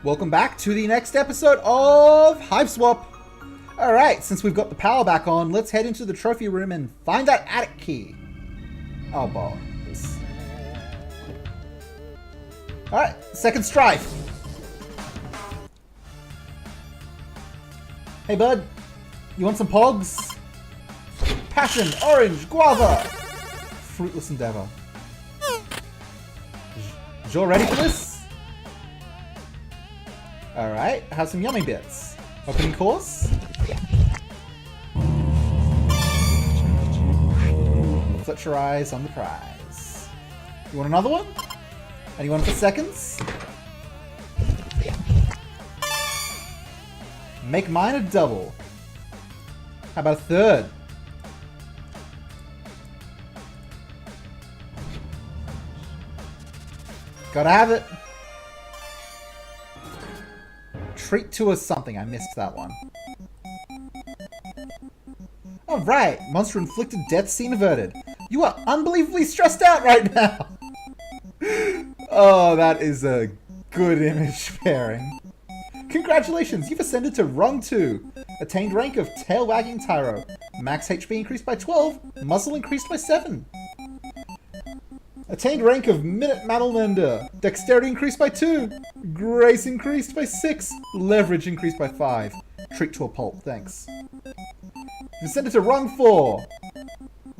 Welcome back to the next episode of Hiveswap. Alright, since we've got the power back on, let's head into the trophy room and find that attic key. Oh, balls. Alright, second strife. Hey, bud. You want some pogs? Passion, orange, guava. Fruitless endeavor. You all ready for this? Alright, have some yummy bits. Opening course. Flit your eyes on the prize. You want another one? Anyone for seconds? Make mine a double. How about a third? Gotta have it. Treat to us something. I missed that one. Alright. Monster inflicted death scene averted. You are unbelievably stressed out right now. Oh, that is a good image pairing. Congratulations. You've ascended to rung 2. Attained rank of tail wagging tyro. Max HP increased by 12. Muscle increased by 7. Attained rank of Minute Mammalmender. Dexterity increased by 2. Grace increased by 6. Leverage increased by 5. Treat to a pulp, thanks. You sent it to rung 4.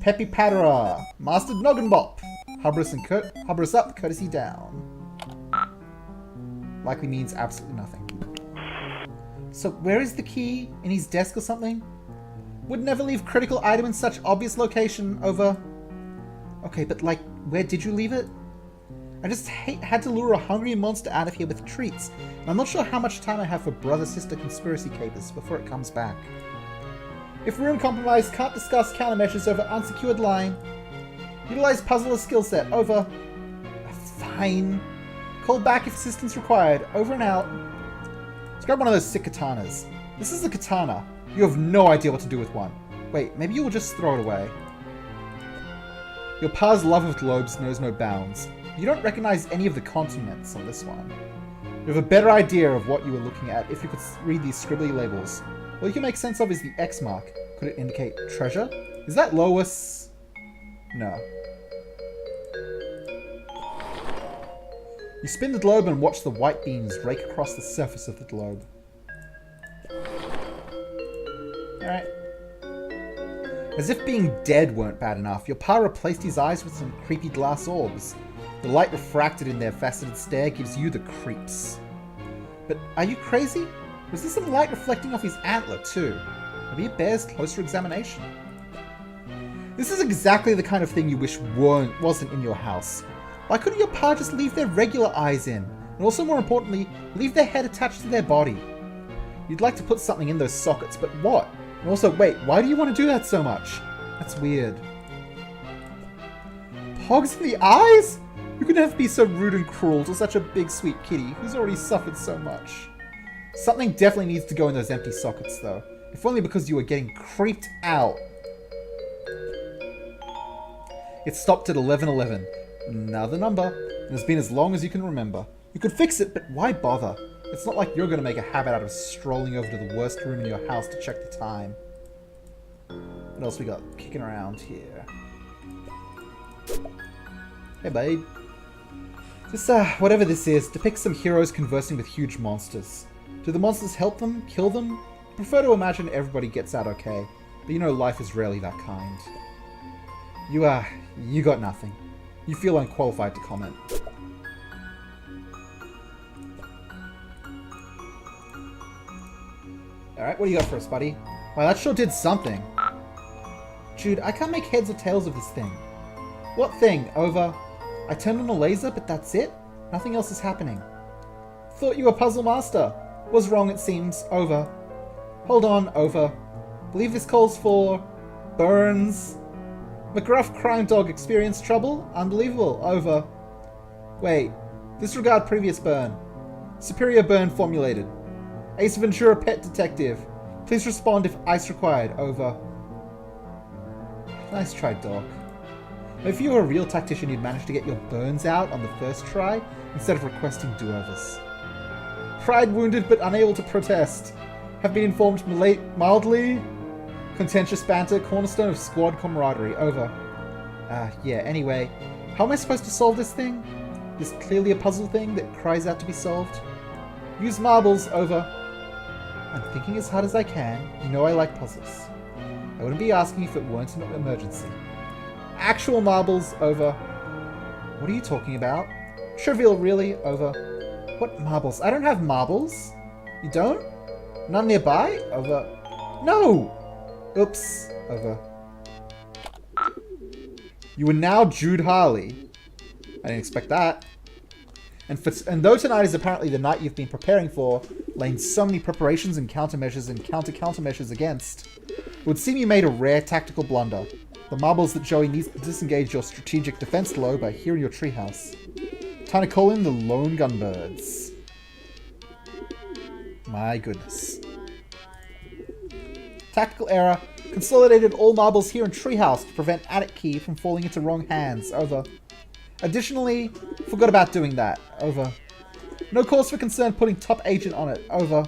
Peppy Patera. Mastered Noggin Bop. Hubris up, courtesy down. Likely means absolutely nothing. So where is the key? In his desk or something? Would never leave critical item in such obvious location over... Okay, but like, where did you leave it? I just had to lure a hungry monster out of here with treats. And I'm not sure how much time I have for brother-sister conspiracy capers before it comes back. If room compromised, can't discuss countermeasures over unsecured line. Utilize puzzler skill set over. Fine. Call back if assistance required. Over and out. Let's grab one of those sick katanas. This is a katana. You have no idea what to do with one. Wait, maybe you will just throw it away. Your pa's love of globes knows no bounds. You don't recognize any of the continents on this one. You have a better idea of what you were looking at if you could read these scribbly labels. All you can make sense of is the X mark. Could it indicate treasure? Is that Lois? No. You spin the globe and watch the white beams rake across the surface of the globe. Alright. As if being dead weren't bad enough, your pa replaced his eyes with some creepy glass orbs. The light refracted in their faceted stare gives you the creeps. But are you crazy? Was there some light reflecting off his antler too? Maybe it bears closer examination. This is exactly the kind of thing you wish wasn't in your house. Why couldn't your pa just leave their regular eyes in? And also, more importantly, leave their head attached to their body? You'd like to put something in those sockets, but what? And also, wait, why do you want to do that so much? That's weird. Pogs in the eyes? You could never be so rude and cruel to such a big sweet kitty who's already suffered so much. Something definitely needs to go in those empty sockets though. If only because you were getting creeped out. It stopped at 11:11. Another number. And it's been as long as you can remember. You could fix it, but why bother? It's not like you're going to make a habit out of strolling over to the worst room in your house to check the time. What else we got kicking around here? Hey, babe. This, whatever this is, depicts some heroes conversing with huge monsters. Do the monsters help them? Kill them? I prefer to imagine everybody gets out okay. But you know, life is rarely that kind. You got nothing. You feel unqualified to comment. Alright, what do you got for us, buddy? Wow, that sure did something. Jude, I can't make heads or tails of this thing. What thing? Over. I turned on a laser, but that's it? Nothing else is happening. Thought you were puzzle master. Was wrong, it seems. Over. Hold on, over. Believe this calls for... burns. McGruff crime dog experienced trouble? Unbelievable. Over. Wait. Disregard previous burn. Superior burn formulated. Ace Ventura Pet Detective. Please respond if ice required. Over. Nice try, Doc. If you were a real tactician, you'd manage to get your burns out on the first try, instead of requesting do-overs. cried wounded but unable to protest. Have been informed mildly. Contentious banter, cornerstone of squad camaraderie. Over. Yeah, anyway. How am I supposed to solve this thing? This clearly a puzzle thing that cries out to be solved? Use marbles. Over. I'm thinking as hard as I can. You know I like puzzles. I wouldn't be asking if it weren't an emergency. Actual marbles. Over. What are you talking about? Trivial, really. Over. What marbles? I don't have marbles. You don't? None nearby? Over. No! Oops. Over. You are now Jude Harley. I didn't expect that. And though tonight is apparently the night you've been preparing for, laying so many preparations and countermeasures and countermeasures against, it would seem you made a rare tactical blunder. The marbles that Joey needs to disengage your strategic defense low by here in your treehouse. Time to call in the lone gunbirds. My goodness. Tactical error. Consolidated all marbles here in treehouse to prevent attic key from falling into wrong hands. Over. Additionally, forgot about doing that. Over. No cause for concern putting top agent on it. Over.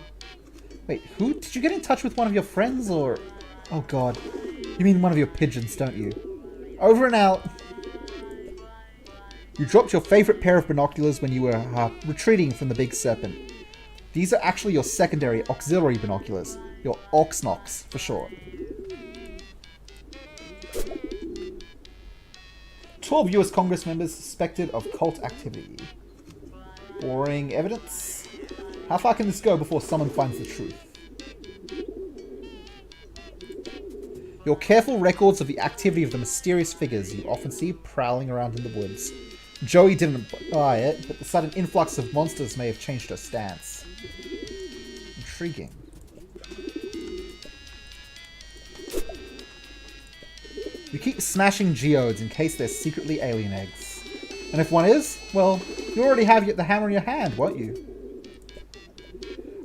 Wait, who? Did you get in touch with one of your friends or... Oh god. You mean one of your pigeons, don't you? Over and out. You dropped your favorite pair of binoculars when you were retreating from the big serpent. These are actually your secondary auxiliary binoculars. Your Oxnox, for short. 12 US Congress members suspected of cult activity. Boring evidence. How far can this go before someone finds the truth? Your careful records of the activity of the mysterious figures you often see prowling around in the woods. Joey didn't buy it, but the sudden influx of monsters may have changed her stance. Intriguing. You keep smashing geodes in case they're secretly alien eggs. And if one is, well, you already have the hammer in your hand, won't you?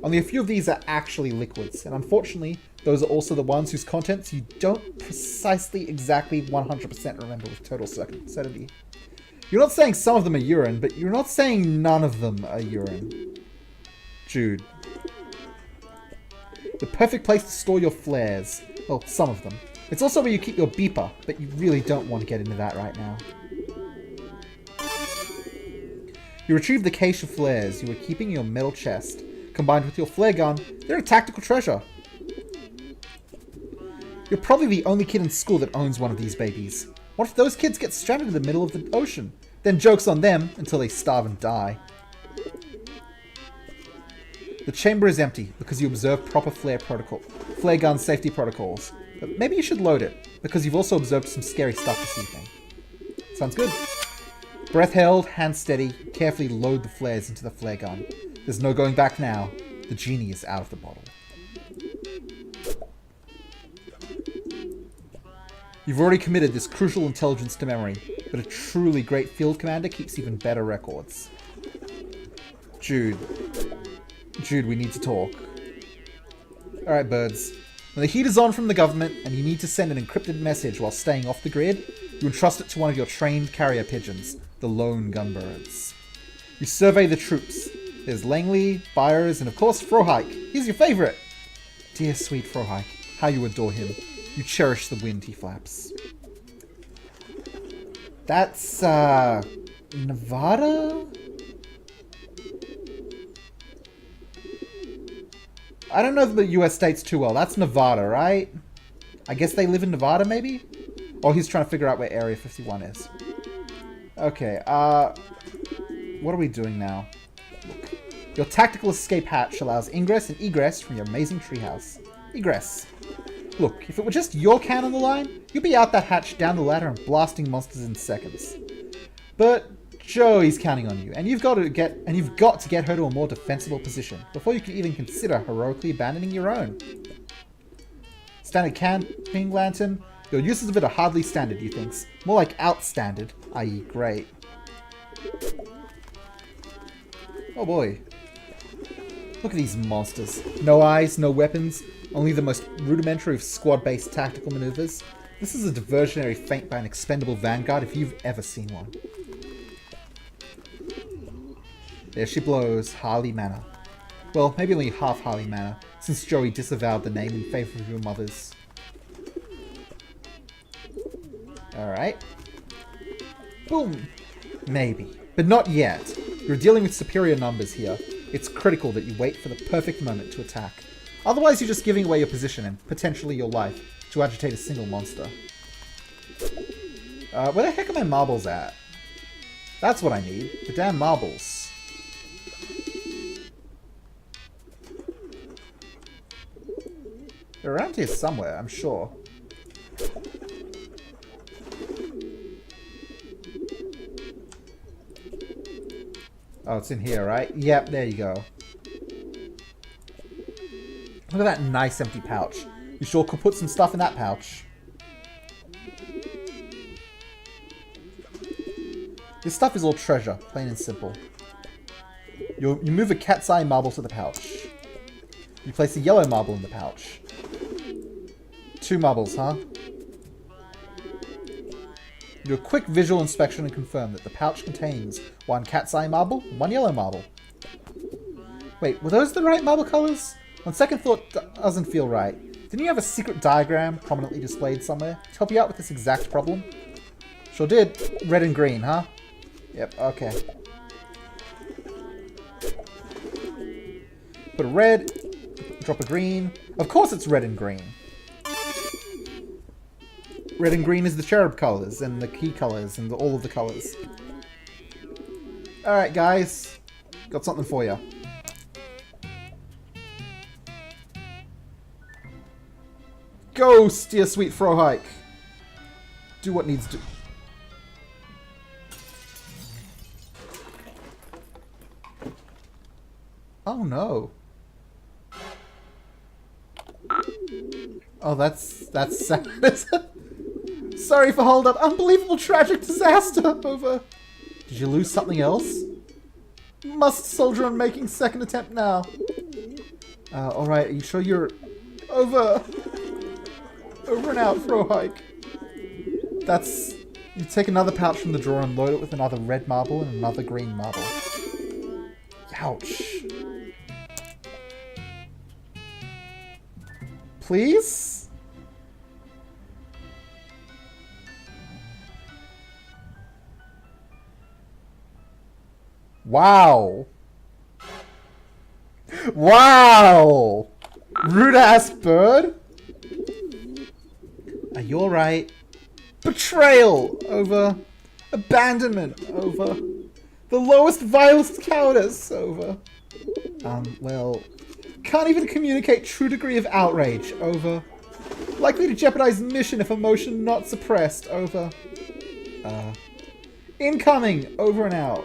Only a few of these are actually liquids, and unfortunately, those are also the ones whose contents you don't precisely exactly 100% remember with total certainty. You're not saying some of them are urine, but you're not saying none of them are urine. Jude. The perfect place to store your flares. Well, some of them. It's also where you keep your beeper, but you really don't want to get into that right now. You retrieve the cache of flares you were keeping in your metal chest. Combined with your flare gun, they're a tactical treasure. You're probably the only kid in school that owns one of these babies. What if those kids get stranded in the middle of the ocean? Then joke's on them until they starve and die. The chamber is empty because you observe proper flare gun safety protocols. But maybe you should load it, because you've also observed some scary stuff this evening. Sounds good. Breath held, hand steady, carefully load the flares into the flare gun. There's no going back now. The genie is out of the bottle. You've already committed this crucial intelligence to memory, but a truly great field commander keeps even better records. Jude, we need to talk. Alright, birds. When the heat is on from the government and you need to send an encrypted message while staying off the grid, you entrust it to one of your trained carrier pigeons, the lone gunbirds. You survey the troops. There's Langley, Byers, and of course Frohike. He's your favorite. Dear sweet Frohike, how you adore him. You cherish the wind he flaps. That's, Nevada? I don't know the US states too well. That's Nevada, right? I guess they live in Nevada, maybe? Or he's trying to figure out where Area 51 is. Okay, what are we doing now? Look. Your tactical escape hatch allows ingress and egress from your amazing treehouse. Egress. Look, if it were just your can on the line, you'd be out that hatch down the ladder and blasting monsters in seconds. But Joey's counting on you, and you've got to get her to a more defensible position before you can even consider heroically abandoning your own. Standard camping lantern. Your uses of it are hardly standard, you thinks. More like outstandard, i.e. great. Oh boy. Look at these monsters. No eyes, no weapons, only the most rudimentary of squad-based tactical maneuvers. This is a diversionary feint by an expendable vanguard if you've ever seen one. There she blows, Harley Manor. Well, maybe only half Harley Manor, since Joey disavowed the name in favor of your mother's. Alright. Boom. Maybe. But not yet. You're dealing with superior numbers here. It's critical that you wait for the perfect moment to attack. Otherwise, you're just giving away your position and potentially your life to agitate a single monster. Where the heck are my marbles at? That's what I need. The damn marbles. They're around here somewhere, I'm sure. Oh, it's in here, right? Yep, there you go. Look at that nice empty pouch. You sure could put some stuff in that pouch. This stuff is all treasure, plain and simple. You move a cat's eye marble to the pouch. You place a yellow marble in the pouch. 2 marbles, huh? Do a quick visual inspection and confirm that the pouch contains 1 cat's eye marble and 1 yellow marble. Wait, were those the right marble colors? On second thought, doesn't feel right. Didn't you have a secret diagram prominently displayed somewhere to help you out with this exact problem? Sure did. Red and green, huh? Yep, okay. Put a red, drop a green. Of course it's red and green. Red and green is the cherub colors and the key colors and all of the colors. Alright guys, got something for you. Go, dear sweet Frohike. Do what needs to... Oh no. Oh, that's sad. Sorry for hold up. Unbelievable tragic disaster. Over. Did you lose something else? Must soldier on making second attempt now. Alright, are you sure you're... Over and out, Frohike. That's... You take another pouch from the drawer and load it with another red marble and another green marble. Ouch. Please? Wow. Wow! Rude ass bird? Are you alright? Betrayal! Over. Abandonment! Over. The lowest, vilest cowardice! Over. Well... Can't even communicate true degree of outrage. Over. Likely to jeopardize mission if emotion not suppressed. Over. Incoming! Over and out.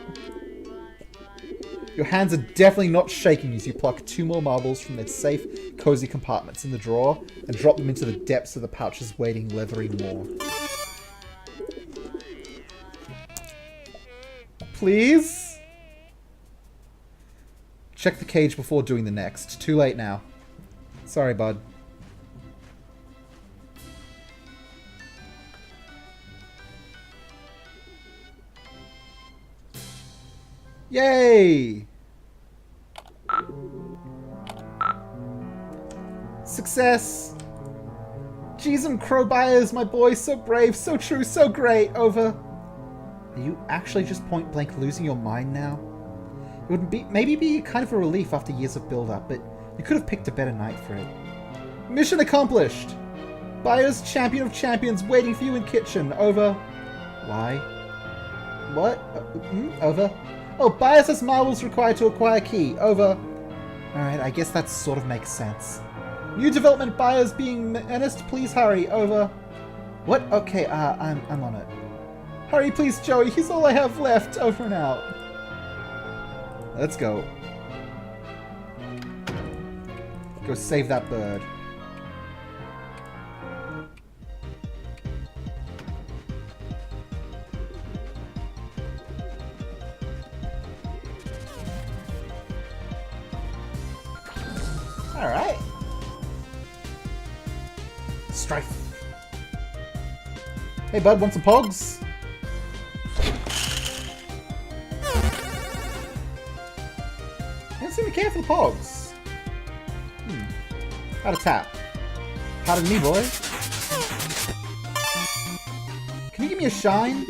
Your hands are definitely not shaking as you pluck 2 more marbles from their safe, cozy compartments in the drawer and drop them into the depths of the pouch's waiting leathery maw. Please? Check the cage before doing the next. Too late now. Sorry, bud. Yay! Success! Jeez, and Crowbyers, my boy, so brave, so true, so great, over. Are you actually just point blank losing your mind now? It would maybe be kind of a relief after years of build-up, but you could have picked a better night for it. Mission accomplished! Buyer's champion of champions waiting for you in kitchen, over. Why? What? Over. Oh, Bias has marbles required to acquire key. Over. Alright, I guess that sort of makes sense. New development buyers being menaced. Please hurry. Over. What? Okay, I'm on it. Hurry, please, Joey. He's all I have left. Over and out. Let's go. Go save that bird. Alright. Strife. Hey bud, want some pogs? You don't seem to care for the pogs. How to tap. Pardon me, boy. Can you give me a shine?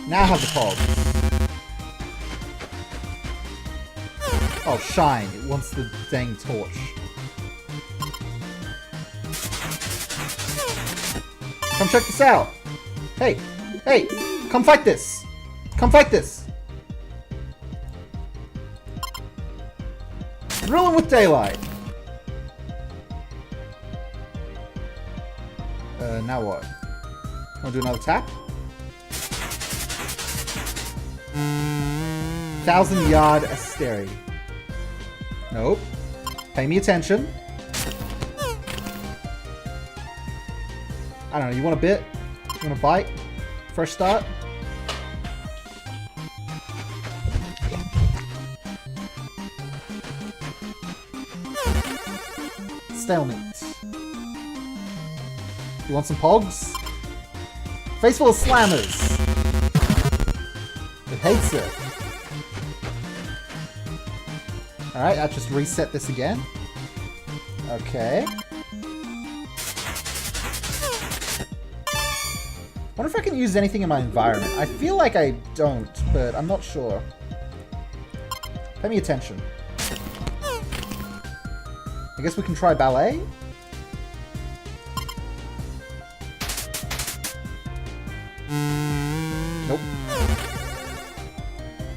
Now have the pogs. Oh, shine. It wants the dang torch. Come check this out. Hey, hey, come fight this. Come fight this. Drill him with daylight. Now what? Wanna do another tap? 1,000-yard Asteri. Nope. Pay me attention. I don't know, you want a bit? You want a bite? Fresh start? Stalemate. You want some pogs? Face full of slammers. It hates it. Alright, I'll just reset this again. Okay. Wonder if I can use anything in my environment. I feel like I don't, but I'm not sure. Pay me attention. I guess we can try ballet? Nope.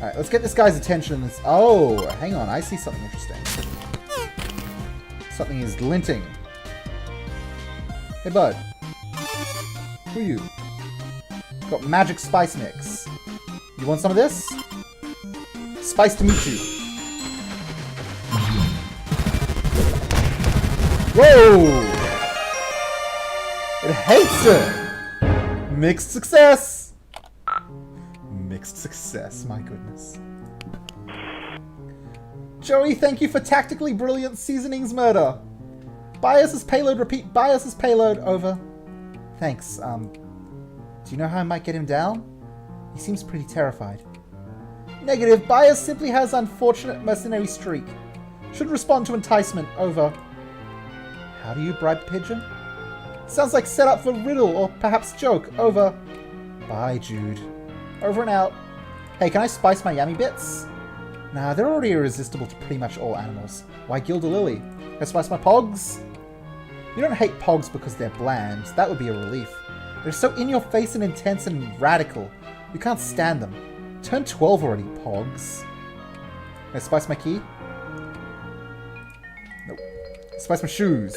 Alright, let's get this guy's attention. Oh, hang on. I see something interesting. Something is glinting. Hey, bud. Who are you? Got magic spice mix. You want some of this? Spice to meet you. Whoa! It hates it! Mixed success! Mixed success, my goodness. Joey, thank you for tactically brilliant seasonings murder. Bias's payload, repeat. Bias's payload, over. Thanks, do you know how I might get him down? He seems pretty terrified. Negative, Bias simply has unfortunate mercenary streak. Should respond to enticement, over. How do you bribe pigeon? Sounds like setup for riddle or perhaps joke, over. Bye, Jude. Over and out. Hey, can I spice my yummy bits? Nah, they're already irresistible to pretty much all animals. Why gild a lily? Can I spice my pogs? You don't hate pogs because they're bland. That would be a relief. They're so in-your-face and intense and radical. You can't stand them. Turn 12 already, pogs. Can I spice my key? Nope. Spice my shoes.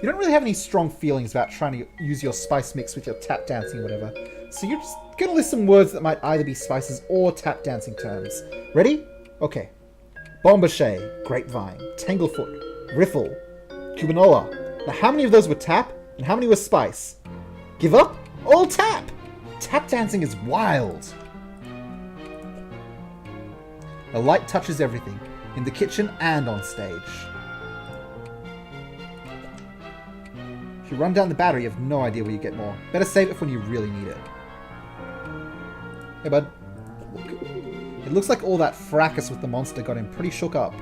You don't really have any strong feelings about trying to use your spice mix with your tap dancing or whatever. So you're just gonna list some words that might either be spices or tap dancing terms. Ready? Okay. Bombachet, grapevine, tanglefoot, riffle, cubanola. Now how many of those were tap and how many were spice? Give up? All tap! Tap dancing is wild. The light touches everything, in the kitchen and on stage. If you run down the battery, you have no idea where you get more. Better save it for when you really need it. Hey, bud. It looks like all that fracas with the monster got him pretty shook up.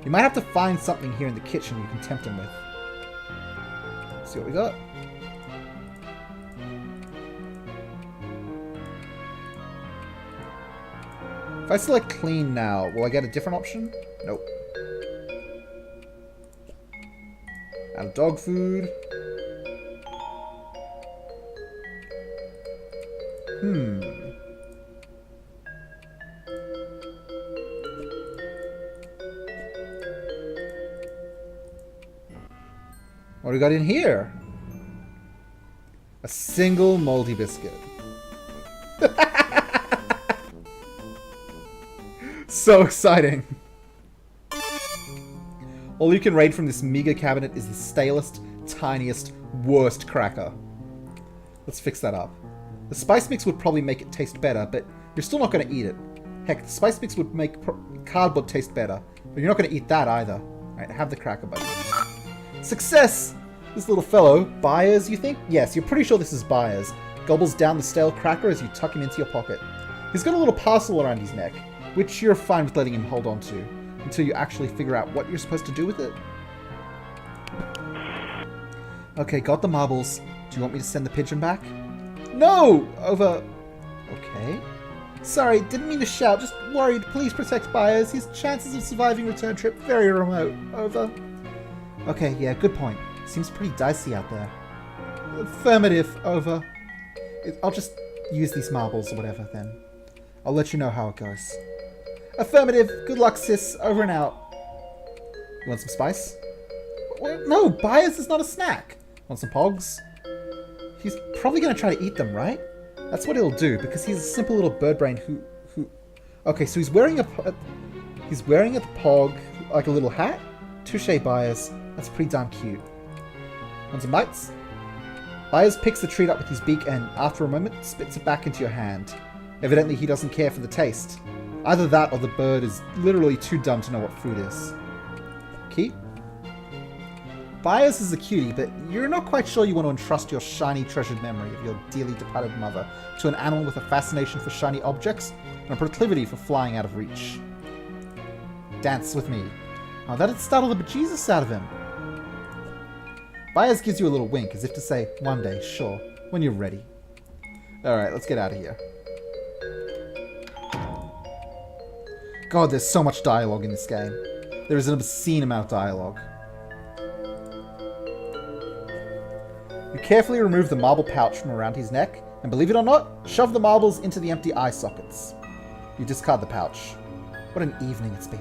You might have to find something here in the kitchen you can tempt him with. See what we got? If I select clean now, will I get a different option? Nope. Out of dog food. What do we got in here? A single moldy biscuit. So exciting. All you can raid from this meager cabinet is the stalest, tiniest, worst cracker. Let's fix that up. The spice mix would probably make it taste better, but you're still not going to eat it. Heck, the spice mix would make cardboard taste better, but you're not going to eat that either. Alright, have the cracker, buddy. Success! This little fellow, Byers, you think? Yes, you're pretty sure this is Byers. Gobbles down the stale cracker as you tuck him into your pocket. He's got a little parcel around his neck. which you're fine with letting him hold on to, until you actually figure out what you're supposed to do with it. Okay, got the marbles. Do you want me to send the pigeon back? No! Over... Okay. Sorry, didn't mean to shout, just worried. Please protect Byers. His chances of surviving return trip very remote. Over. Okay, yeah, good point. Seems pretty dicey out there. Affirmative. Over. I'll just use these marbles or whatever, then. I'll let you know how it goes. Affirmative. Good luck, sis. Over and out. You want some spice? No, Byers is not a snack. Want some pogs? He's probably going to try to eat them, right? That's what he'll do, because he's a simple little bird brain who... Okay, so he's wearing a pog, like a little hat? Touche, Byers. That's pretty darn cute. Want some bites? Byers picks the treat up with his beak and, after a moment, spits it back into your hand. Evidently, he doesn't care for the taste. Either that or the bird is literally too dumb to know what food is. Key? Byers is a cutie, but you're not quite sure you want to entrust your shiny, treasured memory of your dearly departed mother to an animal with a fascination for shiny objects and a proclivity for flying out of reach. Dance with me. Oh, that'd startle the bejesus out of him. Byers gives you a little wink, as if to say, one day, sure, when you're ready. Alright, let's get out of here. God, there's so much dialogue in this game. There is an obscene amount of dialogue. You carefully remove the marble pouch from around his neck, and believe it or not, shove the marbles into the empty eye sockets. You discard the pouch. What an evening it's been.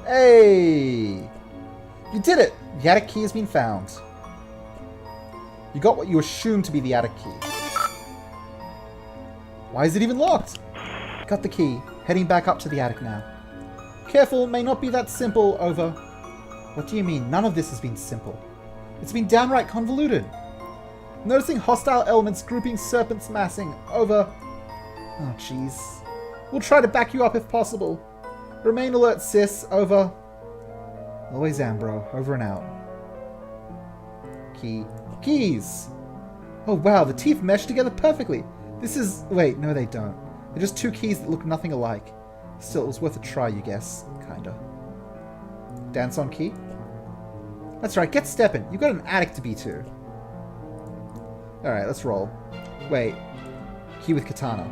Hey! You did it! The attic key has been found. You got what you assumed to be the attic key. Why is it even locked? Got the key. Heading back up to the attic now. Careful, may not be that simple. Over. What do you mean? None of this has been simple. It's been downright convoluted. Noticing hostile elements grouping serpents massing. Over. Oh, jeez. We'll try to back you up if possible. Remain alert, sis. Over. Always Ambro. Over and out. Key. Keys! Oh wow, the teeth mesh together perfectly. This is... Wait, no they don't. They're just two keys that look nothing alike. Still, it was worth a try, you guess. Kinda. Dance on key? That's right, get stepping. You've got an attic to be to. Alright, let's roll. Wait. Key with katana.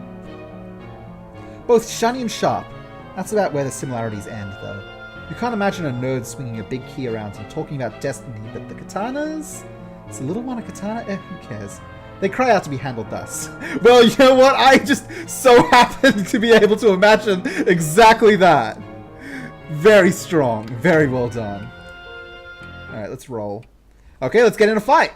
Both shiny and sharp. That's about where the similarities end, though. You can't imagine a nerd swinging a big key around and talking about destiny, but the katanas? It's a little one a katana? Who cares? They cry out to be handled thus. Well, you know what? I just so happened to be able to imagine exactly that. Very strong. Very well done. Alright, let's roll. Okay, let's get in a fight.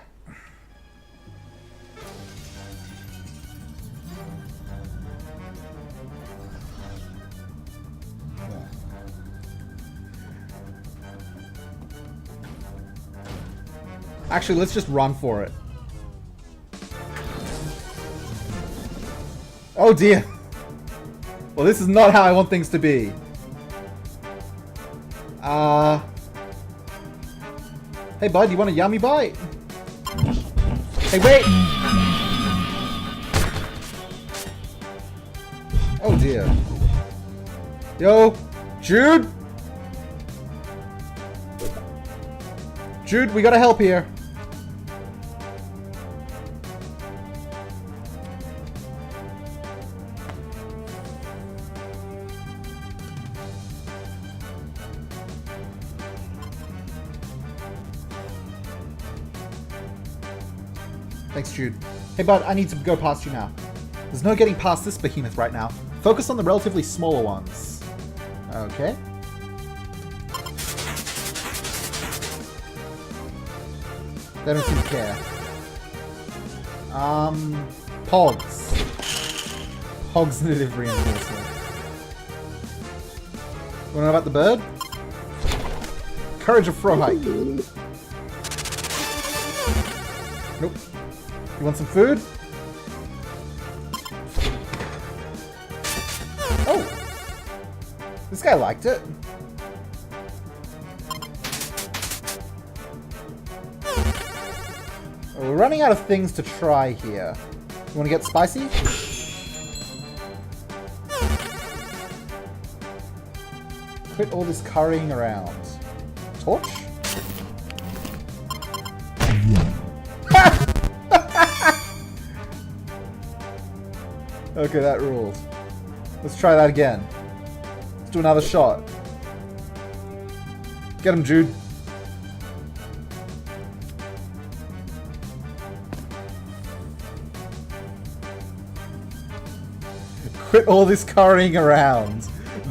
Actually, let's just run for it. Oh dear. Well, this is not how I want things to be. Hey bud, you want a yummy bite? Hey, wait! Oh dear. Yo, Jude? Jude, we gotta help here. Thanks, Jude. Hey, bud, I need to go past you now. There's no getting past this behemoth right now. Focus on the relatively smaller ones. Okay. They don't seem to care. Pogs. Pogs native reinforcement. You wanna know about the bird? Courage of Frohike. Nope. You want some food? Oh! This guy liked it. We're running out of things to try here. You want to get spicy? Quit all this currying around. Torch? Okay, that ruled. Let's try that again. Let's do another shot. Get him, Jude. Quit all this currying around.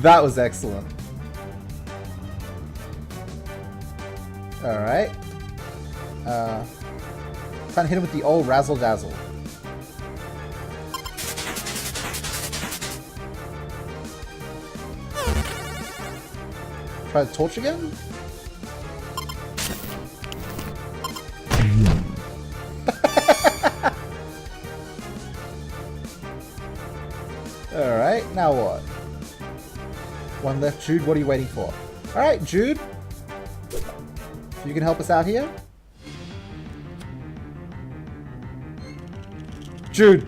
That was excellent. Alright. Trying to hit him with the old razzle dazzle. Try the torch again? Alright, now what? One left, Jude, what are you waiting for? Alright, Jude. You can help us out here? Jude!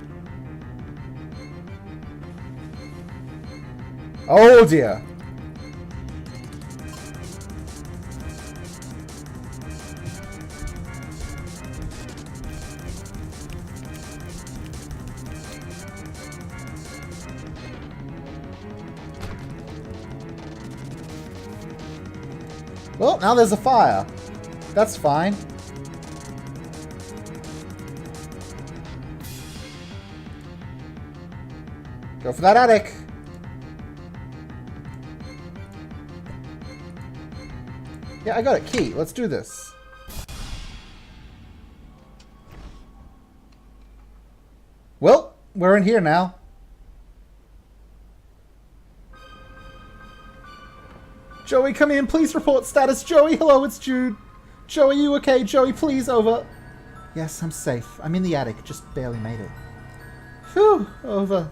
Oh dear! Well, now there's a fire. That's fine. Go for that attic. Yeah, I got it. Key. Let's do this. Well, we're in here now. Joey, come in. Please report status. Joey, hello, it's Jude. Joey, you okay? Joey, please, over. Yes, I'm safe. I'm in the attic. Just barely made it. Phew, over.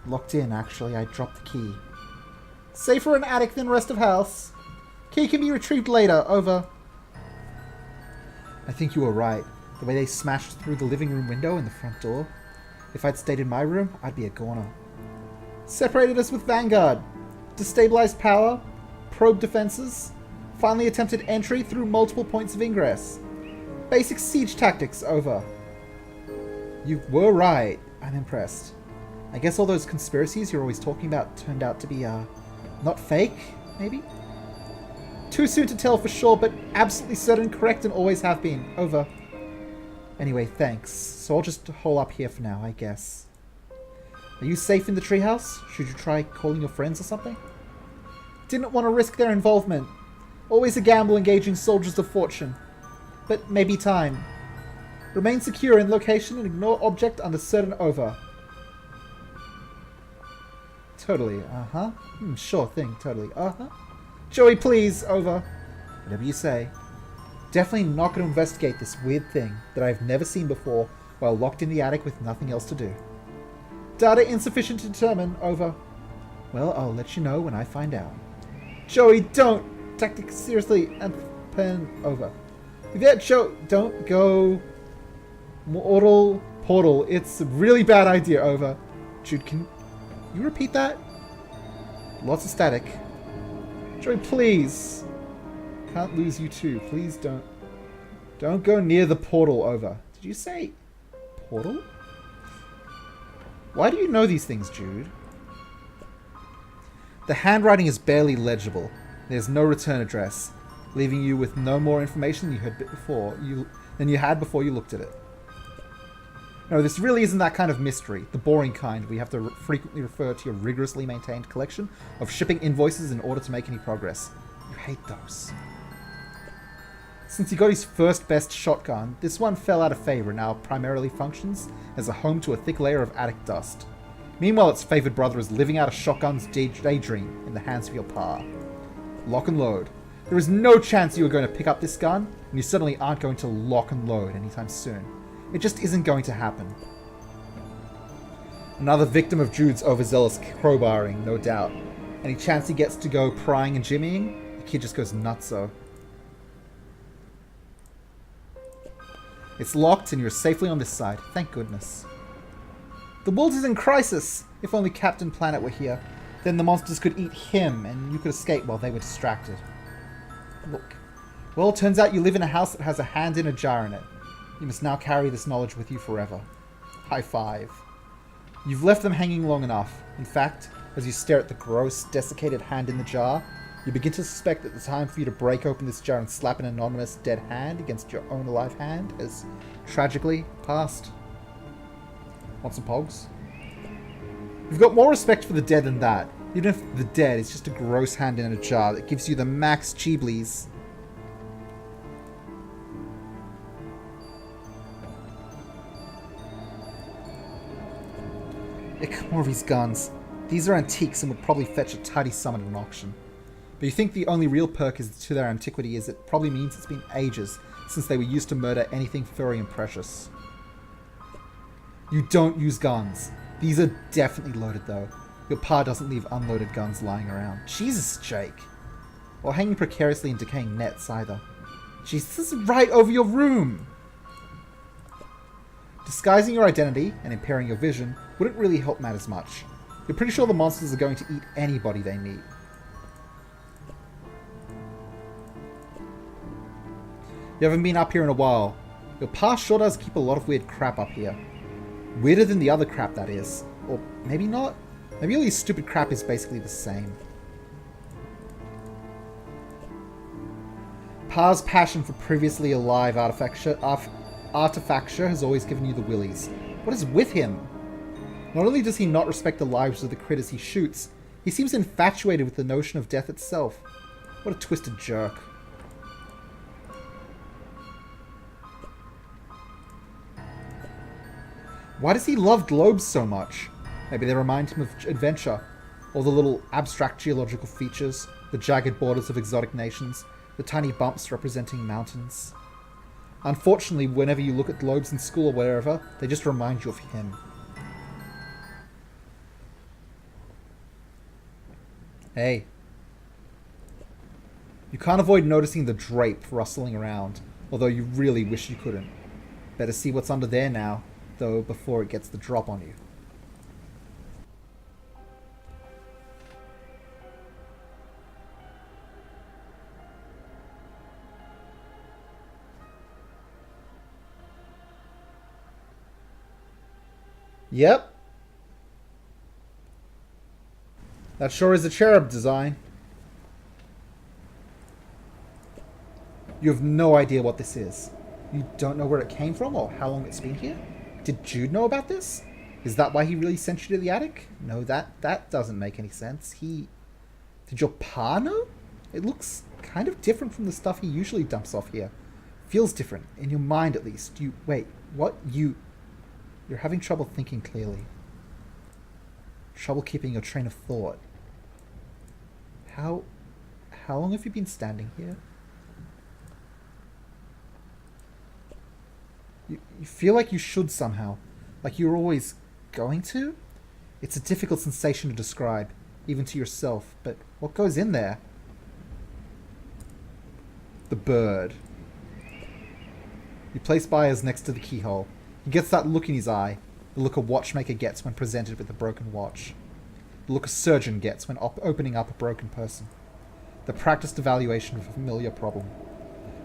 Locked in, actually. I dropped the key. Safer in attic than rest of house. Key can be retrieved later. Over. I think you were right. The way they smashed through the living room window and the front door. If I'd stayed in my room, I'd be a goner. Separated us with Vanguard. Destabilized power. Probe defenses. Finally attempted entry through multiple points of ingress. Basic siege tactics. Over. You were right. I'm impressed. I guess all those conspiracies you're always talking about turned out to be, not fake, maybe? Too soon to tell for sure, but absolutely certain, correct, and always have been. Over. Anyway, thanks. So I'll just hole up here for now, I guess. Are you safe in the treehouse? Should you try calling your friends or something? Didn't want to risk their involvement. Always a gamble engaging soldiers of fortune. But maybe time. Remain secure in location and ignore object under certain. Over. Totally, uh-huh. Sure thing, totally, uh-huh. Joey, please, over. Whatever you say. Definitely not going to investigate this weird thing that I've never seen before while locked in the attic with nothing else to do. Data insufficient to determine. Over. Well, I'll let you know when I find out. Joey, don't! Tactics, seriously, and pen. Over. Yvette, Joe, don't go. Mortal portal. It's a really bad idea. Over. Jude, can you repeat that? Lots of static. Joey, please. Can't lose you too. Please don't. Don't go near the portal. Over. Did you say portal? Why do you know these things, Jude? The handwriting is barely legible. There's no return address, leaving you with no more information than you had before you looked at it. No, this really isn't that kind of mystery, the boring kind where you have to frequently refer to your rigorously maintained collection of shipping invoices in order to make any progress. You hate those. Since he got his first best shotgun, this one fell out of favor and now primarily functions as a home to a thick layer of attic dust. Meanwhile, its favored brother is living out a shotgun's daydream in the hands of your pa. Lock and load. There is no chance you are going to pick up this gun, and you certainly aren't going to lock and load anytime soon. It just isn't going to happen. Another victim of Jude's overzealous crowbarring, no doubt. Any chance he gets to go prying and jimmying, the kid just goes nutso. It's locked and you're safely on this side. Thank goodness. The world is in crisis! If only Captain Planet were here. Then the monsters could eat him, and you could escape while they were distracted. Look. Well, it turns out you live in a house that has a hand in a jar in it. You must now carry this knowledge with you forever. High five. You've left them hanging long enough. In fact, as you stare at the gross, desiccated hand in the jar, you begin to suspect that the time for you to break open this jar and slap an anonymous dead hand against your own alive hand has tragically passed. Want some pogs? You've got more respect for the dead than that. Even if the dead is just a gross hand in a jar that gives you the max cheeblies. More of these guns. These are antiques and would probably fetch a tidy sum at an auction. But you think the only real perk is to their antiquity is it probably means it's been ages since they were used to murder anything furry and precious. You don't use guns. These are definitely loaded though. Your pa doesn't leave unloaded guns lying around. Jesus, Jake. Or hanging precariously in decaying nets either. Jeez, this is right over your room! Disguising your identity and impairing your vision wouldn't really help matters much. You're pretty sure the monsters are going to eat anybody they meet. You haven't been up here in a while. Your pa sure does keep a lot of weird crap up here. Weirder than the other crap, that is. Or maybe not. Maybe all this stupid crap is basically the same. Pa's passion for previously alive artifacture has always given you the willies. What is with him? Not only does he not respect the lives of the critters he shoots, he seems infatuated with the notion of death itself. What a twisted jerk. Why does he love globes so much? Maybe they remind him of adventure, or the little abstract geological features, the jagged borders of exotic nations, the tiny bumps representing mountains. Unfortunately, whenever you look at globes in school or wherever, they just remind you of him. Hey. You can't avoid noticing the drape rustling around, although you really wish you couldn't. Better see what's under there now, though, before it gets the drop on you. Yep. That sure is a cherub design. You have no idea what this is. You don't know where it came from or how long it's been here? Did Jude know about this? Is that why he really sent you to the attic? No, that doesn't make any sense. Did your pa know? It looks kind of different from the stuff he usually dumps off here. Feels different, in your mind at least. Wait, what? You're having trouble thinking clearly. Trouble keeping your train of thought. How long have you been standing here? You feel like you should somehow. Like you're always going to? It's a difficult sensation to describe, even to yourself, but what goes in there? The bird. You place Byers next to the keyhole. He gets that look in his eye, the look a watchmaker gets when presented with a broken watch. The look a surgeon gets when opening up a broken person. The practiced evaluation of a familiar problem.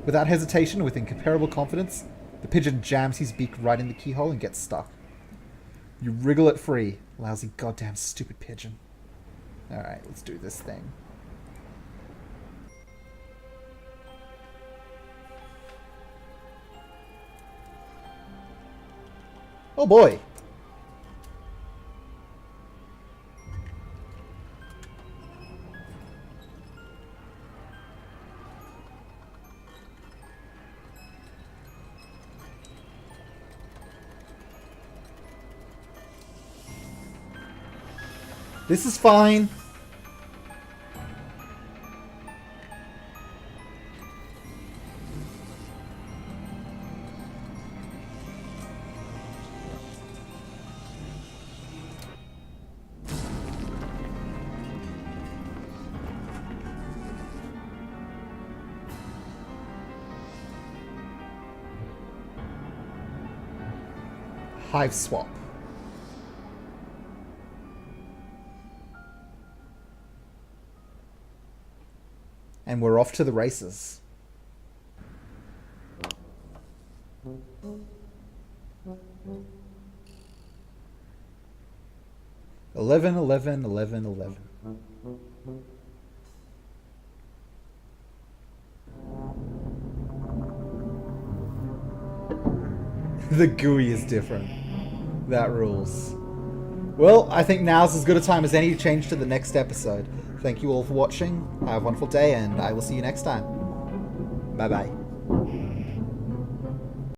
Without hesitation and with incomparable confidence, the pigeon jams his beak right in the keyhole and gets stuck. You wriggle it free. Lousy goddamn stupid pigeon. Alright, let's do this thing. Oh boy! This is fine. Hiveswap. And we're off to the races. 11, 11, 11, 11. The GUI is different. That rules. Well, I think now's as good a time as any to change to the next episode. Thank you all for watching. Have a wonderful day, and I will see you next time. Bye-bye.